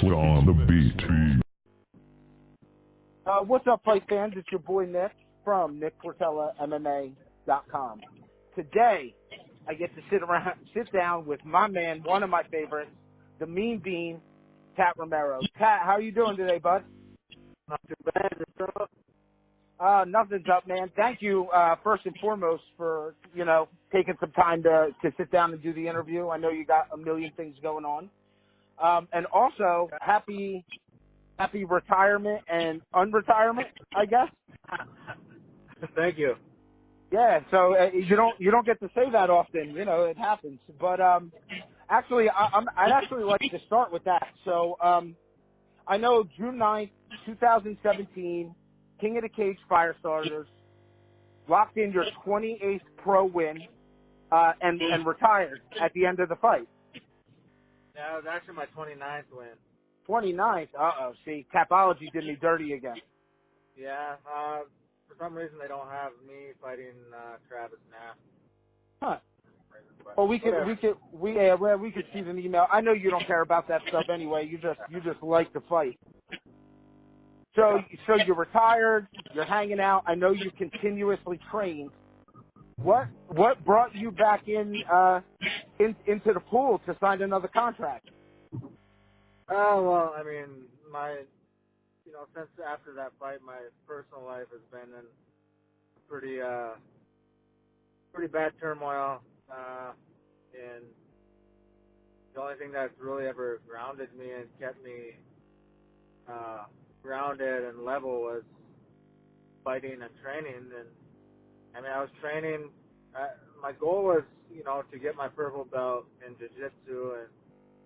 on the beat. What's up, fight fans? It's your boy Nick from NickPortellaMMA.com. Today, I get to sit down with my man, one of my favorites, the Mean Bean, Tat Romero. Tat, how are you doing today, bud? Not too bad, yourself? Nothing's up, man. Thank you, first and foremost, for, taking some time to sit down and do the interview. I know you got a million things going on. And also, happy retirement and unretirement, I guess. Thank you. Yeah, so you don't get to say that often, it happens. But actually, I'd actually like to start with that. So I know June 9th, 2017, King of the Cage Firestarters locked in your 28th pro win and retired at the end of the fight. Yeah, it was actually my 29th win. 29th? Uh-oh. See, Tapology did me dirty again. Yeah, for some reason they don't have me fighting Travis now. Huh. Well, we could see an email. I know you don't care about that stuff anyway. You just like to fight. So you're retired. You're hanging out. I know you continuously trained. What brought you back into the pool to sign another contract? Well, I mean, since after that fight, my personal life has been in pretty bad turmoil, and the only thing that's really ever grounded me and kept me grounded and level was fighting and training. And I mean, I was training. My goal was, to get my purple belt in jiu-jitsu and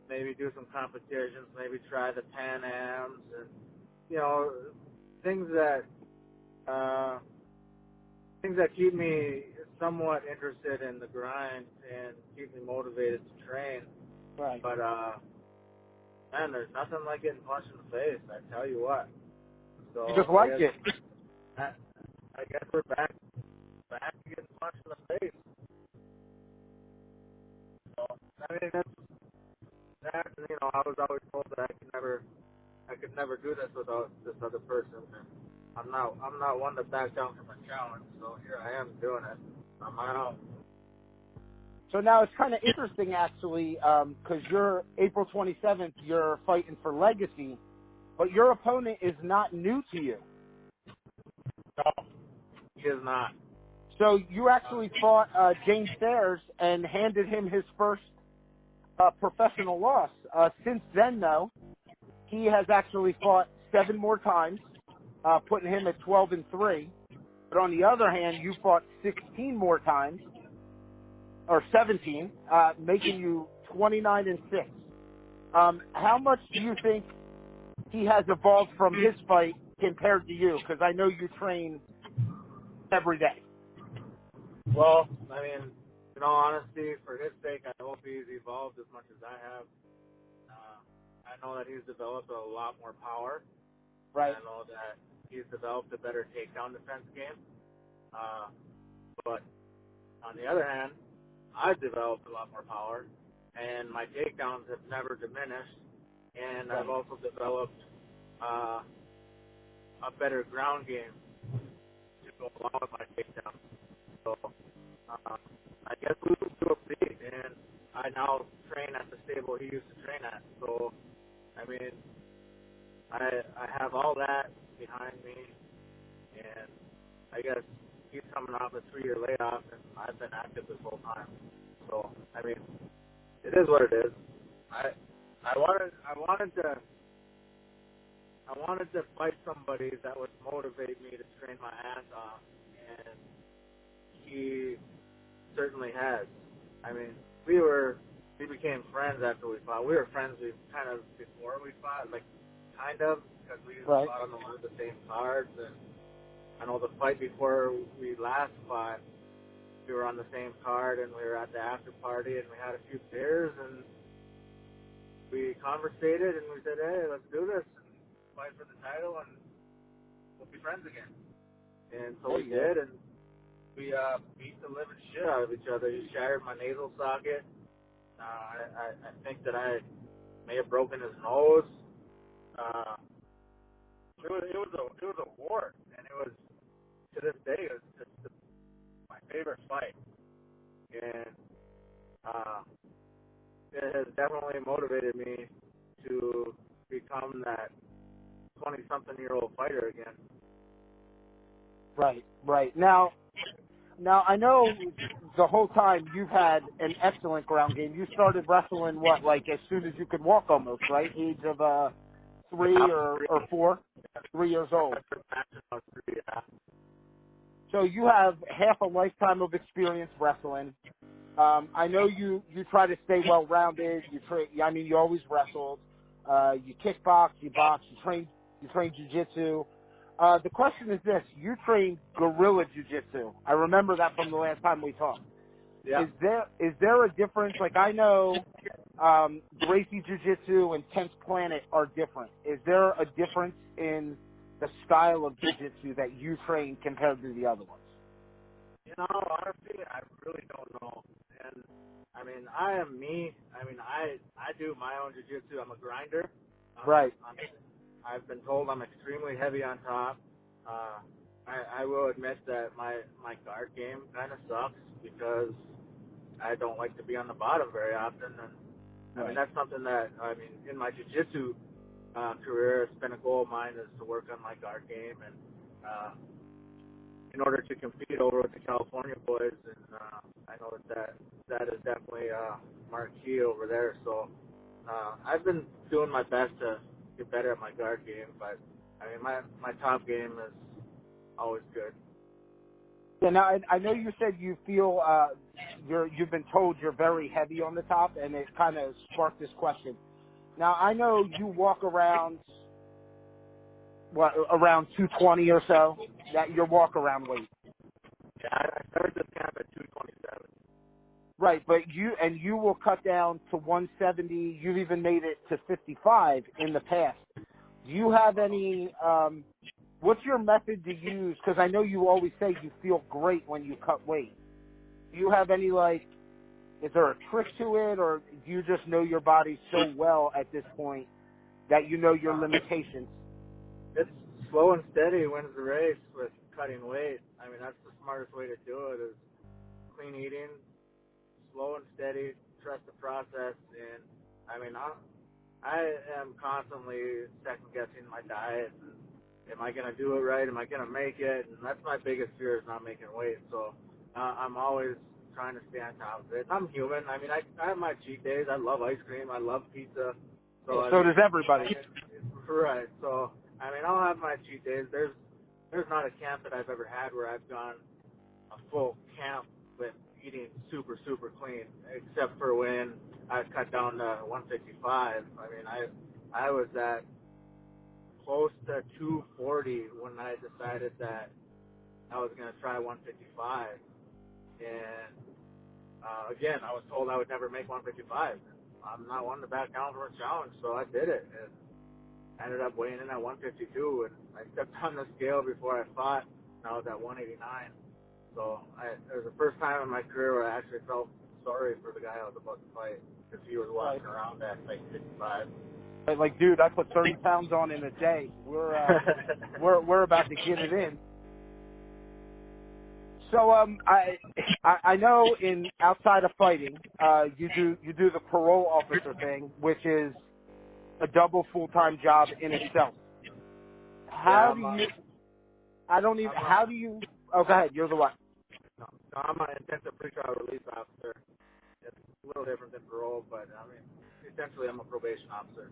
maybe do some competitions, maybe try the Pan Ams, and things that keep me somewhat interested in the grind and keep me motivated to train. Right. But man, there's nothing like getting punched in the face. I tell you what. So you just like it. I guess we're back to getting punched in the face. So I mean, that. I was always told that I could never do this without this other person. And I'm not one to back down from a challenge. So here I am doing it on my own. So now it's kind of interesting, actually, because you're April 27th. You're fighting for Legacy, but your opponent is not new to you. No, he is not. So you actually fought James Sayers and handed him his first professional loss. Since then, though, he has actually fought 7 more times, putting him at 12-3. But on the other hand, you fought 16 more times, or 17, making you 29-6. How much do you think he has evolved from his fight compared to you? Because I know you train every day. Well, I mean, in all honesty, for his sake, I hope he's evolved as much as I have. I know that he's developed a lot more power. Right. I know that he's developed a better takedown defense game. But on the other hand, I've developed a lot more power, and my takedowns have never diminished. And I've also developed a better ground game to go along with my takedowns. So I guess we will do a beat, and I now train at the stable he used to train at. So, I mean, I have all that behind me, and I guess he's coming off a 3-year layoff, and I've been active this whole time. So, I mean, it is what it is. I wanted to fight somebody that would motivate me to train my ass off, and he certainly has. I mean, we became friends after we fought. We were friends before we fought, because we fought on the same cards. And I know the fight before we last fought, we were on the same card, and we were at the after party, and we had a few beers, and we conversated, and we said, hey, let's do this, and fight for the title, and we'll be friends again. And so we did, and we beat the living shit out of each other. He shattered my nasal socket. I think that I may have broken his nose. uh, it was a war, and it was, to this day, it's my favorite fight, and it has definitely motivated me to become that 20-something-year-old fighter again. Right. Now I know the whole time you've had an excellent ground game. You started wrestling like as soon as you could walk, almost, right? Age of 3 or 4, 3 years old. So you have half a lifetime of experience wrestling. I know you try to stay well-rounded. You always wrestled. You kickbox, you box, you train jiu-jitsu. The question is this: you train guerrilla jiu-jitsu. I remember that from the last time we talked. Yeah. Is there a difference? Like, I know Gracie jiu-jitsu and 10th Planet are different. Is there a difference in the style of jiu-jitsu that you train compared to the other ones? Honestly, I really don't know. And, I am me. I do my own jiu-jitsu. I'm a grinder. Right. I've been told I'm extremely heavy on top. I will admit that my guard game kind of sucks because I don't like to be on the bottom very often. And, that's something that, in my jiu-jitsu career, it's been a goal of mine is to work on my guard game and in order to compete over with the California boys, and I know that is definitely marquee over there. So I've been doing my best to get better at my guard game, but my top game is always good. Yeah. Now I know you said you feel you've been told you're very heavy on the top, and it kind of sparked this question. Now I know you walk around around 220 or so. That your walk around weight. Yeah, I started this camp at 227. Right, but you will cut down to 170. You've even made it to 55 in the past. Do you have any? What's your method to use? Because I know you always say you feel great when you cut weight. Do you have any is there a trick to it, or do you just know your body so well at this point that you know your limitations? It's slow and steady wins the race with cutting weight. That's the smartest way to do it is clean eating, slow and steady, trust the process. And I am constantly second guessing my diet. And am I going to do it right? Am I going to make it? And that's my biggest fear is not making weight. So I'm always trying to stay on top of it. I'm human. I have my cheat days. I love ice cream. I love pizza. So does everybody. Right. So I'll have my cheat days. There's not a camp that I've ever had where I've gone a full camp with eating super, super clean, except for when I cut down to 155. I was at close to 240 when I decided that I was going to try 155. And, again, I was told I would never make 155. I'm not one to back down from a challenge, so I did it. And I ended up weighing in at 152, and I stepped on the scale before I fought, and I was at 189. So it was the first time in my career where I actually felt sorry for the guy I was about to fight, because he was walking around at 55. Like, dude, I put 30 pounds on in a day. We're about to get it in. So I know in outside of fighting, you do the parole officer thing, which is a double full-time job in itself. How do you? Oh, go ahead. You're the one. No, I'm an intensive pretrial release officer. It's a little different than parole, but essentially I'm a probation officer.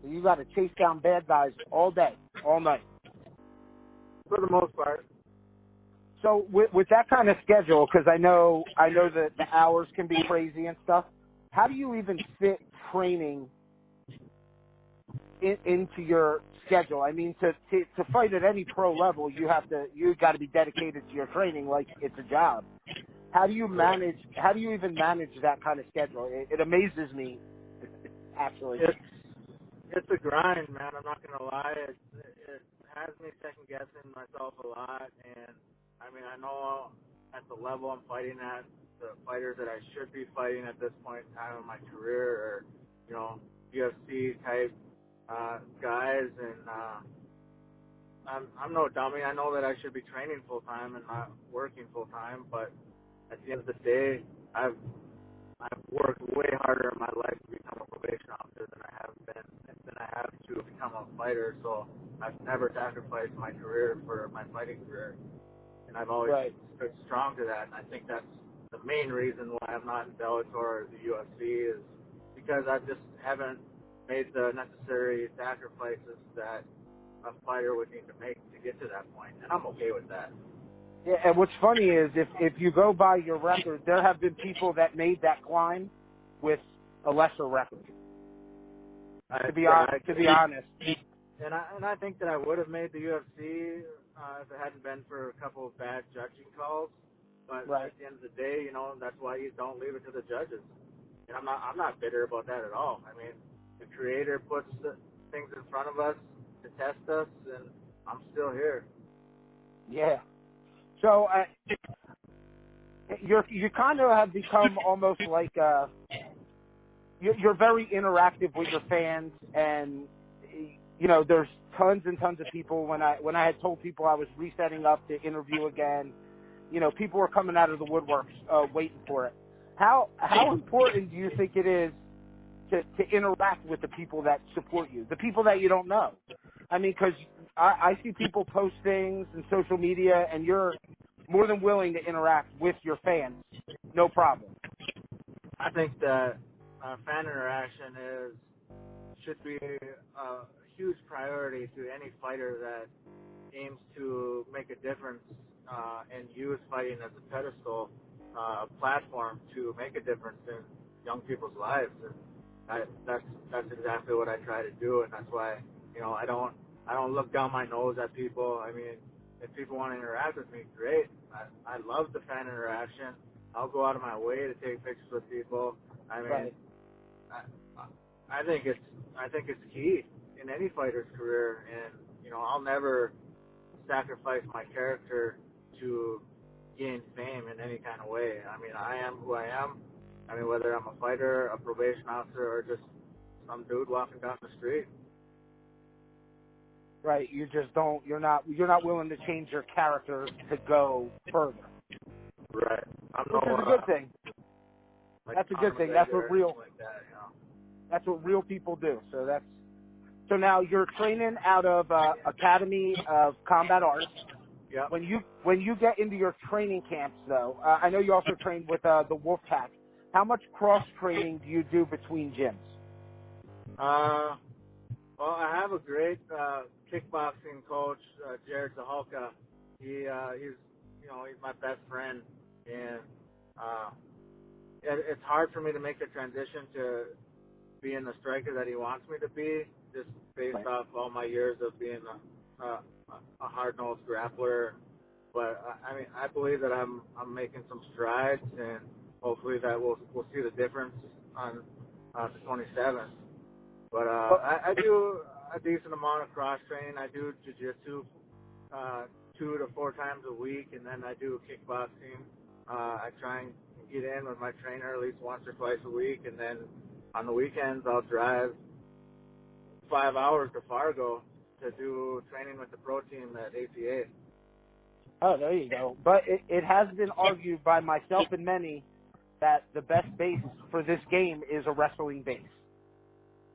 So you got to chase down bad guys all day, all night. For the most part. So with that kind of schedule, because I know that the hours can be crazy and stuff. How do you even fit training into your schedule? To fight at any pro level, you got to be dedicated to your training like it's a job. How do you even manage that kind of schedule? It amazes me, actually. It's a grind, man. I'm not gonna lie. It has me second guessing myself a lot, and I know at the level I'm fighting at, the fighters that I should be fighting at this point in time in my career are, UFC type guys, and I'm no dummy. I know that I should be training full time and not working full time, but at the end of the day, I've worked way harder in my life to become a probation officer than I have to become a fighter. So I've never sacrificed my career for my fighting career, and I've always stood strong to that. And I think that's the main reason why I'm not in Bellator or the UFC is because I just haven't made the necessary sacrifices that a fighter would need to make to get to that point, and I'm okay with that. Yeah, and what's funny is if you go by your record, there have been people that made that climb with a lesser record. To be honest. And I think that I would have made the UFC if it hadn't been for a couple of bad judging calls. But at the end of the day, you know, that's why you don't leave it to the judges. And I'm not bitter about that at all. I mean, the Creator puts things in front of us to test us, and I'm still here. Yeah. So you kind of have become almost like you're very interactive with your fans, and you know there's tons and tons of people. When I had told people I was resetting up to interview again, you know, people were coming out of the woodworks waiting for it. How important do you think it is to interact with the people that support you, the people that you don't know? I mean, because I see people post things in social media, and you're more than willing to interact with your fans, no problem. I think that fan interaction should be a huge priority to any fighter that aims to make a difference and use fighting as a pedestal, platform to make a difference in young people's lives. And that's exactly what I try to do, and that's why, you know, I don't look down my nose at people. I mean, if people want to interact with me, great. I love the fan interaction. I'll go out of my way to take pictures with people. I mean, I think it's key in any fighter's career, and you know, I'll never sacrifice my character to gain fame in any kind of way. I mean, I am who I am. I mean, whether I'm a fighter, a probation officer, or just some dude walking down the street. Right, you're not willing to change your character to go further. Right. Which is a good thing. That's a good thing. That's what real that's what real people do. So now you're training out of Academy of Combat Arts. Yeah. When you get into your training camps, though, I know you also trained with the Wolfpack. How much cross training do you do between gyms? Well, I have a great kickboxing coach, Jared Zahalka. He's my best friend, and it's hard for me to make the transition to being the striker that he wants me to be, just based off all my years of being a hard-nosed grappler. But I mean, I believe that I'm making some strides, and hopefully that we'll see the difference on the 27th. But I do a decent amount of cross training. I do jiu-jitsu 2 to 4 times a week, and then I do kickboxing. I try and get in with my trainer at least once or twice a week, and then on the weekends I'll drive 5 hours to Fargo to do training with the pro team at APA. Oh, there you go. But it has been argued by myself and many that the best base for this game is a wrestling base.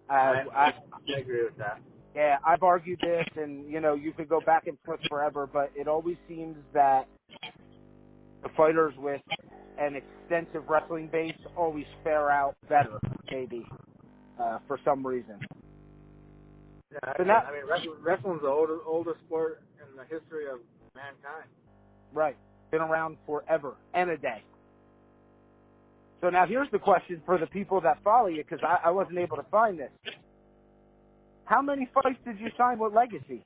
I agree with that. Yeah, I've argued this, and, you know, you could go back and forth forever, but it always seems that the fighters with an extensive wrestling base always fare out better, maybe, for some reason. Yeah, I mean, wrestling's the oldest sport in the history of mankind. Right. Been around forever and a day. So now here's the question for the people that follow you, because I wasn't able to find this. How many fights did you sign with Legacy?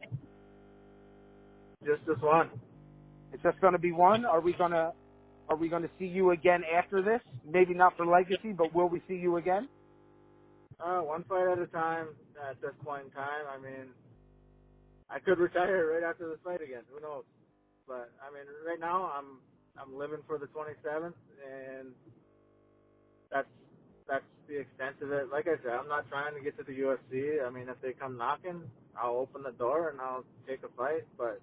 Just this one. It's just going to be one? Are we going to see you again after this? Maybe not for Legacy, but will we see you again? One fight at a time at this point in time. I mean, I could retire right after this fight again. Who knows? But I mean, right now I'm living for the 27th, and that's that's the extent of it. Like I said, I'm not trying to get to the UFC. I mean, if they come knocking, I'll open the door and I'll take a fight. But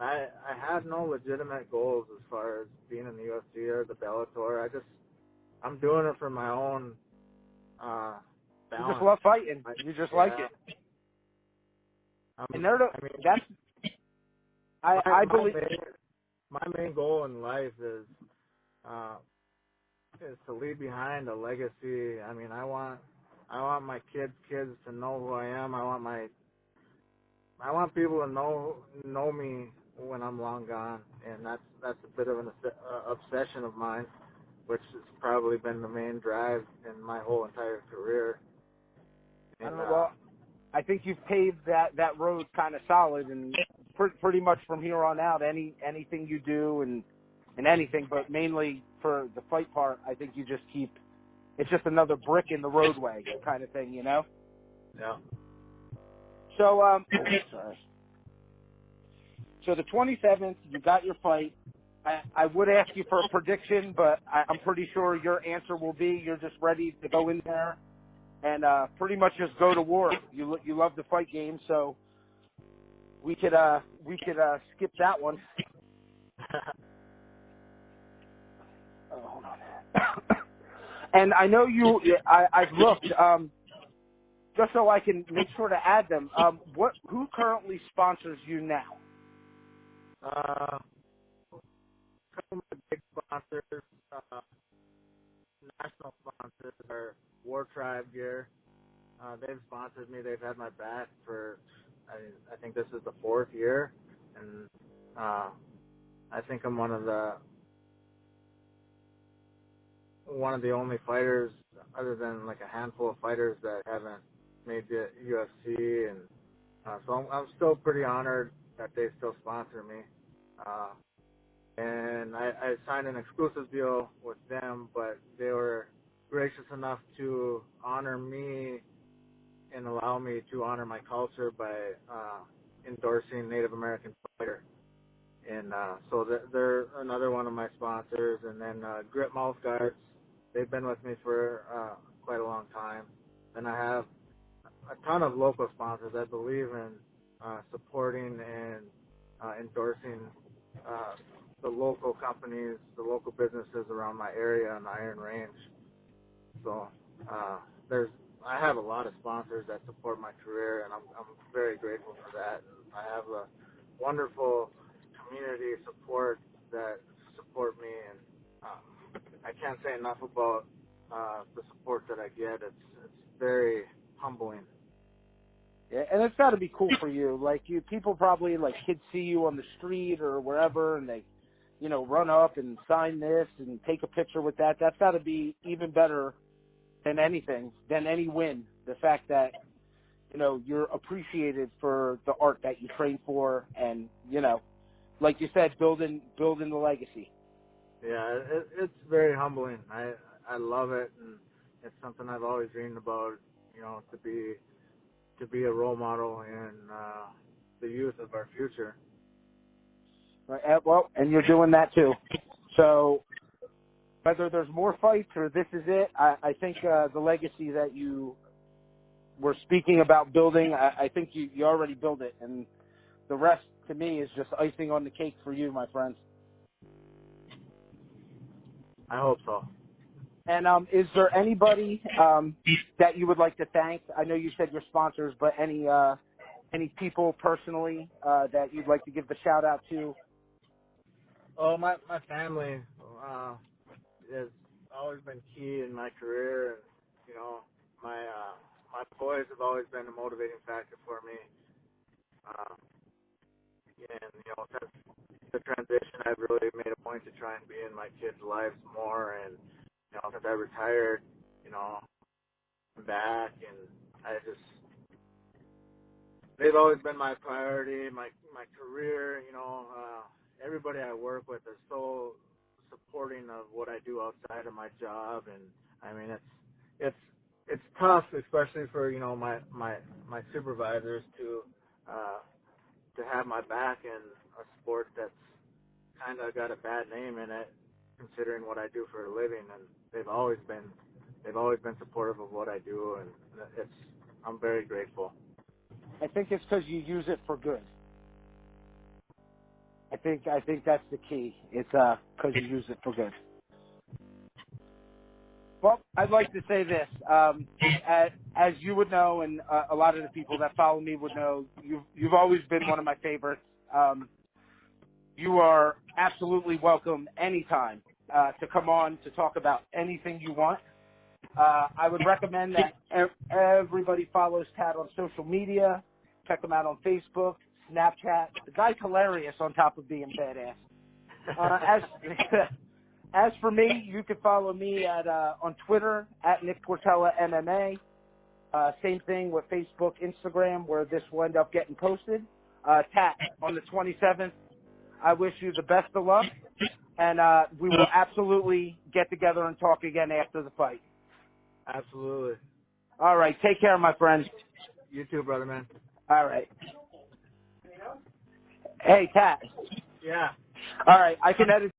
I have no legitimate goals as far as being in the UFC or the Bellator. I'm doing it for my own balance. You just love fighting. You just like it. And I believe my main goal in life is to leave behind a legacy. I mean, I want my kids to know who I am. I want people to know me when I'm long gone, and that's a bit of an obsession of mine, which has probably been the main drive in my whole entire career. And, well, I think you've paved that road kind of solid, and pretty much from here on out, anything you do and anything, but mainly for the fight part, I think you just keep. It's just another brick in the roadway kind of thing, you know. Yeah. So sorry. So the 27th, you got your fight. I would ask you for a prediction, but I'm pretty sure your answer will be you're just ready to go in there and pretty much just go to war. You love the fight game, so we could skip that one. Hold on. And I know I've looked just so I can make sure to add them. Who currently sponsors you now? A couple of my big sponsors, national sponsors, are War Tribe Gear. They've sponsored me. They've had my back for, I think this is the 4th year, and I think I'm one of the only fighters, other than like a handful of fighters, that haven't made the UFC, and so I'm still pretty honored that they still sponsor me. And I signed an exclusive deal with them, but they were gracious enough to honor me and allow me to honor my culture by endorsing Native American Fighter. And so they're another one of my sponsors. And then Grip Mouth Guards, they've been with me for quite a long time. And I have a ton of local sponsors. I believe in supporting and endorsing the local companies, the local businesses around my area on the Iron Range. So I have a lot of sponsors that support my career, and I'm very grateful for that. And I have a wonderful community support that support me, and I can't say enough about the support that I get. It's very humbling. Yeah, and it's got to be cool for you. Like people probably kids see you on the street or wherever, and they, run up and sign this and take a picture with that. That's got to be even better than anything, than any win. The fact that you're appreciated for the art that you train for, and like you said, building the legacy. Yeah, it's very humbling. I love it, and it's something I've always dreamed about. To be a role model in the youth of our future. Right. Well, and you're doing that too. So whether there's more fights or this is it, I think the legacy that you were speaking about building, I think you already built it, and the rest to me is just icing on the cake for you, my friends. I hope so. And is there anybody that you would like to thank? I know you said your sponsors, but any people personally that you'd like to give the shout out to? Oh, my family has always been key in my career, and my boys have always been a motivating factor for me. And since the transition, I've really made a point to try and be in my kids' lives more, and since I retired, I'm back, and they've always been my priority, my career. Everybody I work with is so supporting of what I do outside of my job, and I mean it's tough, especially for my supervisors to have my back in a sport that's kind of got a bad name in it, considering what I do for a living, and they've always been they've always been supportive of what I do, and I'm very grateful. I think it's because you use it for good. I think that's the key. It's because you use it for good. Well, I'd like to say this. As you would know, and a lot of the people that follow me would know, you've always been one of my favorites. You are absolutely welcome anytime to come on to talk about anything you want. I would recommend that everybody follows Tat on social media. Check him out on Facebook, Snapchat. The guy's hilarious on top of being badass. As for me, you can follow me on Twitter at Nick Portella MMA. Same thing with Facebook, Instagram, where this will end up getting posted. Tat, on the 27th, I wish you the best of luck, and we will absolutely get together and talk again after the fight. Absolutely. All right, take care, my friend. You too, brother, man. All right. Hey, Tat. Yeah. All right, I can edit